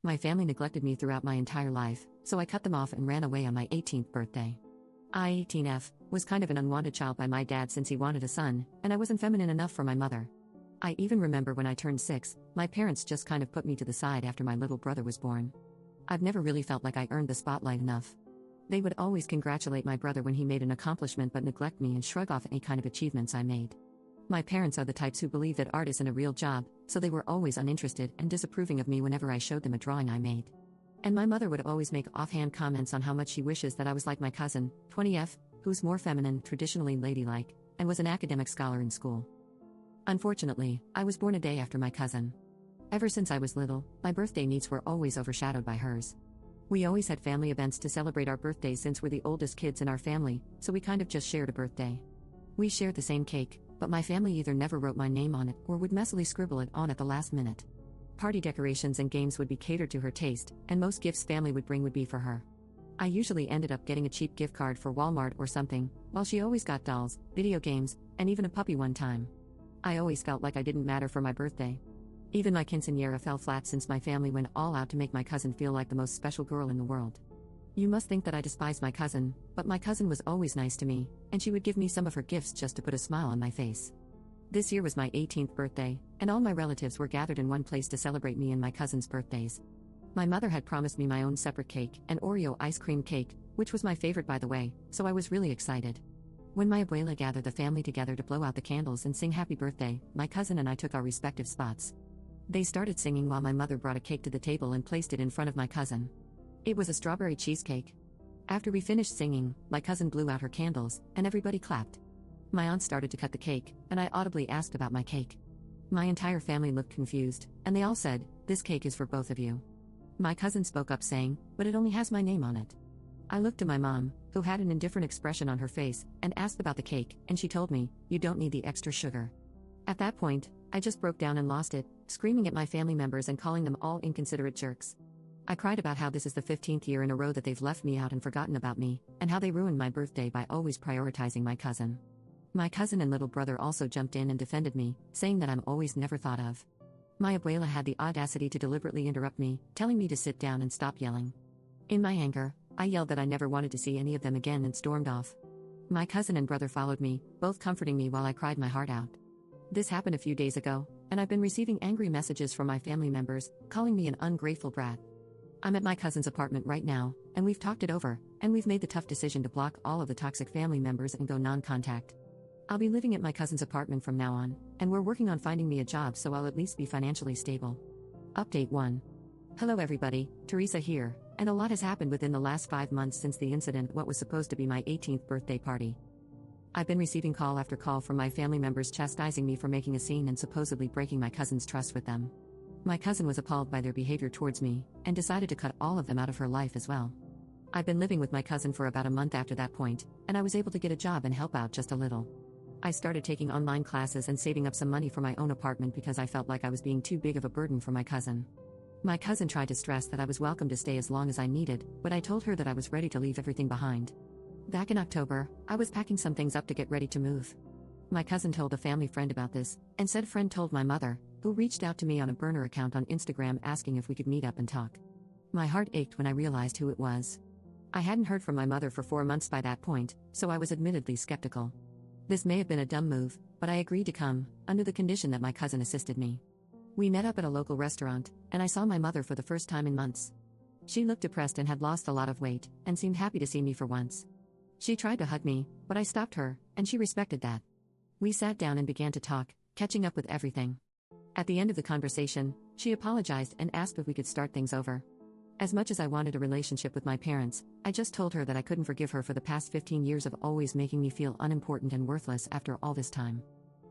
My family neglected me throughout my entire life, so I cut them off and ran away on my 18th birthday. I, 18F, was kind of an unwanted child by my dad since he wanted a son, and I wasn't feminine enough for my mother. I even remember when I turned 6, my parents just kind of put me to the side after my little brother was born. I've never really felt like I earned the spotlight enough. They would always congratulate my brother when he made an accomplishment but neglect me and shrug off any kind of achievements I made. My parents are the types who believe that art isn't a real job, so they were always uninterested and disapproving of me whenever I showed them a drawing I made. And my mother would always make offhand comments on how much she wishes that I was like my cousin, 20F, who's more feminine, traditionally ladylike, and was an academic scholar in school. Unfortunately, I was born a day after my cousin. Ever since I was little, my birthday needs were always overshadowed by hers. We always had family events to celebrate our birthdays since we're the oldest kids in our family, so we kind of just shared a birthday. We shared the same cake, but my family either never wrote my name on it or would messily scribble it on at the last minute. Party decorations and games would be catered to her taste, and most gifts family would bring would be for her. I usually ended up getting a cheap gift card for Walmart or something, while she always got dolls, video games, and even a puppy one time. I always felt like I didn't matter for my birthday. Even my quinceañera fell flat since my family went all out to make my cousin feel like the most special girl in the world. You must think that I despised my cousin, but my cousin was always nice to me, and she would give me some of her gifts just to put a smile on my face. This year was my 18th birthday, and all my relatives were gathered in one place to celebrate me and my cousin's birthdays. My mother had promised me my own separate cake, an Oreo ice cream cake, which was my favorite by the way, so I was really excited. When my abuela gathered the family together to blow out the candles and sing happy birthday, my cousin and I took our respective spots. They started singing while my mother brought a cake to the table and placed it in front of my cousin. It was a strawberry cheesecake. After we finished singing, my cousin blew out her candles, and everybody clapped. My aunt started to cut the cake, and I audibly asked about my cake. My entire family looked confused, and they all said, "This cake is for both of you." My cousin spoke up saying, "But it only has my name on it." I looked to my mom, who had an indifferent expression on her face, and asked about the cake, and she told me, "You don't need the extra sugar." At that point, I just broke down and lost it, screaming at my family members and calling them all inconsiderate jerks. I cried about how this is the 15th year in a row that they've left me out and forgotten about me, and how they ruined my birthday by always prioritizing my cousin. My cousin and little brother also jumped in and defended me, saying that I'm always never thought of. My abuela had the audacity to deliberately interrupt me, telling me to sit down and stop yelling. In my anger, I yelled that I never wanted to see any of them again and stormed off. My cousin and brother followed me, both comforting me while I cried my heart out. This happened a few days ago, and I've been receiving angry messages from my family members, calling me an ungrateful brat. I'm at my cousin's apartment right now, and we've talked it over, and we've made the tough decision to block all of the toxic family members and go non-contact. I'll be living at my cousin's apartment from now on, and we're working on finding me a job so I'll at least be financially stable. Update 1. Hello everybody, Teresa here, and a lot has happened within the last 5 months since the incident at what was supposed to be my 18th birthday party. I've been receiving call after call from my family members chastising me for making a scene and supposedly breaking my cousin's trust with them. My cousin was appalled by their behavior towards me, and decided to cut all of them out of her life as well. I've been living with my cousin for about a month after that point, and I was able to get a job and help out just a little. I started taking online classes and saving up some money for my own apartment because I felt like I was being too big of a burden for my cousin. My cousin tried to stress that I was welcome to stay as long as I needed, but I told her that I was ready to leave everything behind. Back in October, I was packing some things up to get ready to move. My cousin told a family friend about this, and said friend told my mother, who reached out to me on a burner account on Instagram asking if we could meet up and talk. My heart ached when I realized who it was. I hadn't heard from my mother for 4 months by that point, so I was admittedly skeptical. This may have been a dumb move, but I agreed to come, under the condition that my cousin assisted me. We met up at a local restaurant, and I saw my mother for the first time in months. She looked depressed and had lost a lot of weight, and seemed happy to see me for once. She tried to hug me, but I stopped her, and she respected that. We sat down and began to talk, catching up with everything. At the end of the conversation, she apologized and asked if we could start things over. As much as I wanted a relationship with my parents, I just told her that I couldn't forgive her for the past 15 years of always making me feel unimportant and worthless after all this time.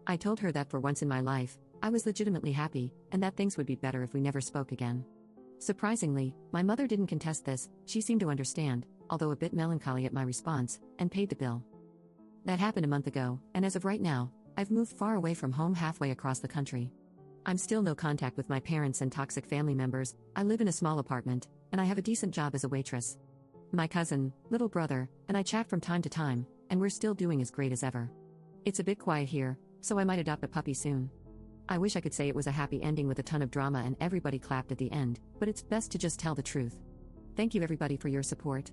I told her that for once in my life, I was legitimately happy, and that things would be better if we never spoke again. Surprisingly, my mother didn't contest this. She seemed to understand, although a bit melancholy at my response, and paid the bill. That happened a month ago, and as of right now, I've moved far away from home halfway across the country. I'm still no contact with my parents and toxic family members. I live in a small apartment, and I have a decent job as a waitress. My cousin, little brother, and I chat from time to time, and we're still doing as great as ever. It's a bit quiet here, so I might adopt a puppy soon. I wish I could say it was a happy ending with a ton of drama and everybody clapped at the end, but it's best to just tell the truth. Thank you everybody for your support.